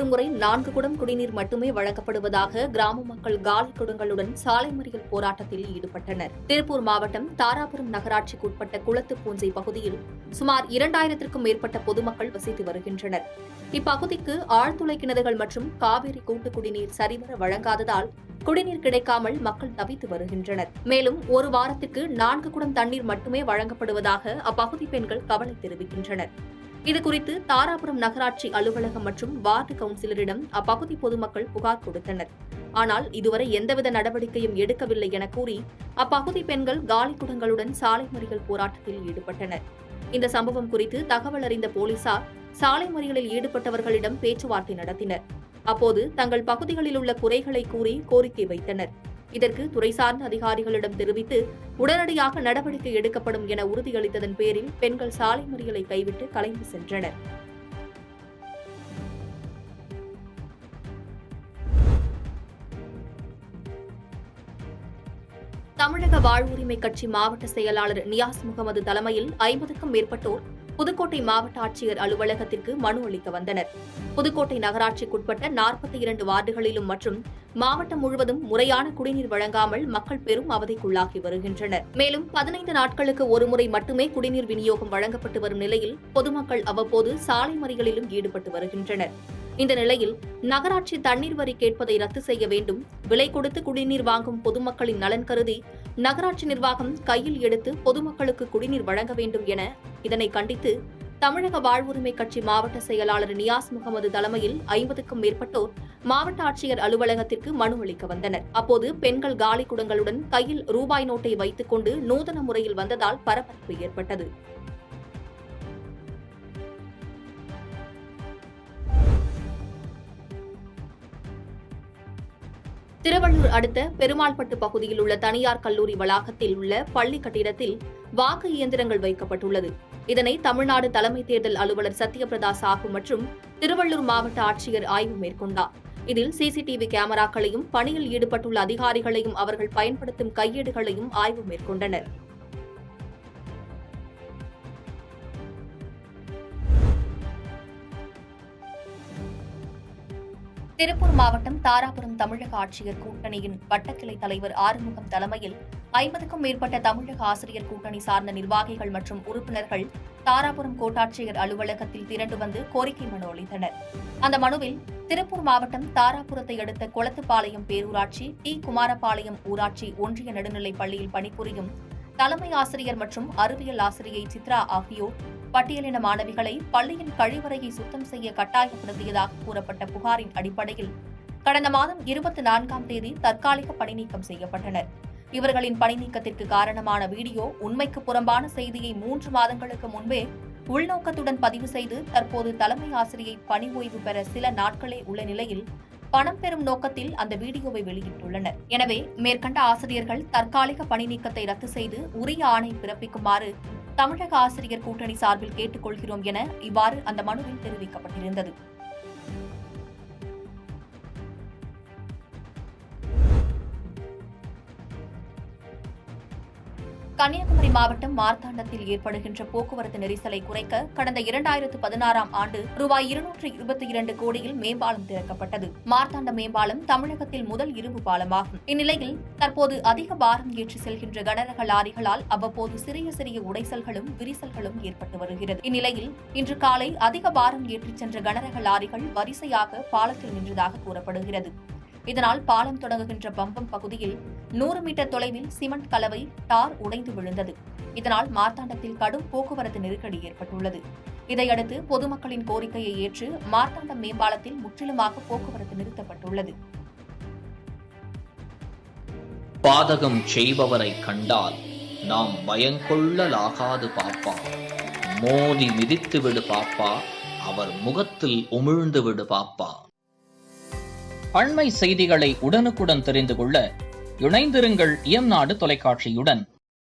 ஒருமுறை 4 குடம் குடிநீர் மட்டுமே வழங்கப்படுவதாக கிராம மக்கள் காலி குடங்களுடன் சாலை மறியல் போராட்டத்தில் ஈடுபட்டனர். திருப்பூர் மாவட்டம் தாராபுரம் நகராட்சிக்குட்பட்ட குளத்துப்பூஞ்சை பகுதியில் சுமார் 2000க்கும் மேற்பட்ட பொதுமக்கள் வசித்து வருகின்றனர். இப்பகுதிக்கு ஆழ்துளை கிணறுகள் மற்றும் காவிரி கூட்டு குடிநீர் சரிவர வழங்காததால் குடிநீர் கிடைக்காமல் மக்கள் தவித்து வருகின்றனர். மேலும் ஒரு வாரத்துக்கு 4 குடம் தண்ணீர் மட்டுமே வழங்கப்படுவதாக அப்பகுதி பெண்கள் கவலை தெரிவிக்கின்றனர். இதுகுறித்து தாராபுரம் நகராட்சி அலுவலகம் மற்றும் வார்டு கவுன்சிலரிடம் அப்பகுதி பொதுமக்கள் புகார் கொடுத்தனர். ஆனால் இதுவரை எந்தவித நடவடிக்கையும் எடுக்கவில்லை என கூறி அப்பகுதி பெண்கள் காலி குடங்களுடன் சாலை மறியல் போராட்டத்தில் ஈடுபட்டனர். இந்த சம்பவம் குறித்து தகவல் அறிந்த போலீசார் சாலை மறியலில் ஈடுபட்டவர்களிடம் பேச்சுவார்த்தை நடத்தினர். அப்போது தங்கள் பகுதிகளில் உள்ள குறைகளை கூறி கோரிக்கை வைத்தனர். இதற்கு துறை சார்ந்த அதிகாரிகளிடம் தெரிவித்து உடனடியாக நடவடிக்கை எடுக்கப்படும் என உறுதியளித்ததன் பேரில் பெண்கள் சாலை மறியலை கைவிட்டு கலைந்து சென்றனர். தமிழக வாழ்வுரிமை கட்சி மாவட்ட செயலாளர் நியாஸ் முகமது தலைமையில் 50க்கும் மேற்பட்டோர் புதுக்கோட்டை மாவட்ட ஆட்சியர் அலுவலகத்திற்கு மனு அளிக்க வந்தனர். புதுக்கோட்டை நகராட்சிக்குட்பட்ட 42 வார்டுகளிலும் மற்றும் மாவட்டம் முழுவதும் முறையான குடிநீர் வழங்காமல் மக்கள் பெரும் அவதிக்குள்ளாகி வருகின்றனர். மேலும் 15 நாட்களுக்கு ஒருமுறை மட்டுமே குடிநீர் விநியோகம் வழங்கப்பட்டு வரும் நிலையில் பொதுமக்கள் அவ்வப்போது சாலை மறியலிலும் ஈடுபட்டு வருகின்றனர். இந்த நிலையில் நகராட்சி தண்ணீர் வரி கேட்பதை ரத்து செய்ய வேண்டும், விலை கொடுத்து குடிநீர் வாங்கும் பொதுமக்களின் நலன் கருதி நகராட்சி நிர்வாகம் கையில் எடுத்து பொதுமக்களுக்கு குடிநீர் வழங்க வேண்டும் என இதனை கண்டித்து தமிழக வாழ்வுரிமை கட்சி மாவட்ட செயலாளர் நியாஸ் முகமது தலைமையில் 50க்கும் மேற்பட்டோர் மாவட்ட ஆட்சியர் அலுவலகத்திற்கு மனு அளிக்க வந்தனர். அப்போது பெண்கள் காலி குடங்களுடன் கையில் ரூபாய் நோட்டை வைத்துக் கொண்டு நூதன முறையில் வந்ததால் பரபரப்பு ஏற்பட்டது. திருவள்ளூர் அடுத்த பெருமாள்பட்டு பகுதியில் உள்ள தனியார் கல்லூரி வளாகத்தில் உள்ள பள்ளி கட்டிடத்தில் வாக்கு இயந்திரங்கள் வைக்கப்பட்டுள்ளது. இதனை தமிழ்நாடு தலைமை தேர்தல் அலுவலர் சத்யபிரதா சாஹூ மற்றும் திருவள்ளூர் மாவட்ட ஆட்சியர் ஆய்வு மேற்கொண்டார். இதில் சிசிடிவி கேமராக்களையும் பணியில் ஈடுபட்டுள்ள அதிகாரிகளையும் அவர்கள் பயன்படுத்தும் கையேடுகளையும் ஆய்வு மேற்கொண்டனர். திருப்பூர் மாவட்டம் தாராபுரம் தமிழக ஆட்சியர் கூட்டணியின் வட்டக்கிளை தலைவர் ஆறுமுகம் தலைமையில் 50க்கும் மேற்பட்ட தமிழக ஆசிரியர் கூட்டணி சார்ந்த நிர்வாகிகள் மற்றும் உறுப்பினர்கள் தாராபுரம் கோட்டாட்சியர் அலுவலகத்தில் திரண்டு வந்து கோரிக்கை மனு அளித்தனர். அந்த மனுவில் திருப்பூர் மாவட்டம் தாராபுரத்தை அடுத்த கொளத்துப்பாளையம் பேரூராட்சி டி குமாரபாளையம் ஊராட்சி ஒன்றிய நடுநிலைப் பள்ளியில் பணிபுரியும் தலைமை ஆசிரியர் மற்றும் அறிவியல் ஆசிரியை சித்ரா ஆகியோர் பட்டியலின மாணவிகளை பள்ளியின் கழிவறையை சுத்தம் செய்ய கட்டாயப்படுத்தியதாக கூறப்பட்ட புகாரின் அடிப்படையில் கடந்த மாதம் 24ஆம் தேதி தற்காலிக பணிநீக்கம் செய்யப்பட்டனர். இவர்களின் பணிநீக்கத்திற்கு காரணமான வீடியோ உண்மைக்கு புறம்பான செய்தியை 3 மாதங்களுக்கு முன்பே உள்நோக்கத்துடன் பதிவு செய்து தற்போது தலைமை ஆசிரியை பணி ஓய்வு பெற சில நாட்களே உள்ள நிலையில் பணம் பெறும் நோக்கத்தில் அந்த வீடியோவை வெளியிட்டுள்ளனர். எனவே மேற்கண்ட ஆசிரியர்கள் தற்காலிக பணிநீக்கத்தை ரத்து செய்து உரிய ஆணை பிறப்பிக்குமாறு தமிழக ஆசிரியர் கூட்டணி சார்பில் கேட்டுக் கொள்கிறோம் என இவ்வாறு அந்த மனுவில் தெரிவிக்கப்பட்டிருந்தது. கன்னியாகுமரி மாவட்டம் மார்த்தாண்டத்தில் ஏற்படுகின்ற போக்குவரத்து நெரிசலை குறைக்க கடந்த 2016ஆம் ஆண்டு ரூபாய் 222 கோடியில் மேம்பாலம் திறக்கப்பட்டது. மார்த்தாண்டம் மேம்பாலம் தமிழகத்தில் முதல் இரும்பு பாலமாகும். இந்நிலையில் தற்போது அதிக பாரம் ஏற்றி செல்கின்ற கனரக லாரிகளால் அவ்வப்போது சிறிய சிறிய உடைசல்களும் விரிசல்களும் ஏற்பட்டு வருகிறது. இந்நிலையில் இன்று காலை அதிக பாரம் ஏற்றிச் சென்ற கனரக லாரிகள் வரிசையாக பாலத்தில் நின்றதாக கூறப்படுகிறது. இதனால் பாலம் தொடங்குகின்ற பம்பம் பகுதியில் 100 மீட்டர் தொலைவில் சிமெண்ட் கலவை டார் உடைந்து விழுந்தது. இதனால் மார்த்தாண்டத்தில் கடும் போக்குவரத்து நெருக்கடி ஏற்பட்டுள்ளது. இதையடுத்து பொதுமக்களின் கோரிக்கையை ஏற்று மார்த்தாண்டம் மேம்பாலத்தில் முற்றிலுமாக போக்குவரத்து நிறுத்தப்பட்டுள்ளது. பாதகம் செய்பவரை கண்டால் நாம் பயங்கொள்ளலாகாது பாப்பா, மோதி மிதித்து விடு பாப்பா, அவர் முகத்தில் உமிழ்ந்து விடு பாப்பா. அண்மை செய்திகளை உடனுக்குடன் தெரிந்து கொள்ள இணைந்திருங்கள் இயம்நாடு தொலைக்காட்சியுடன்.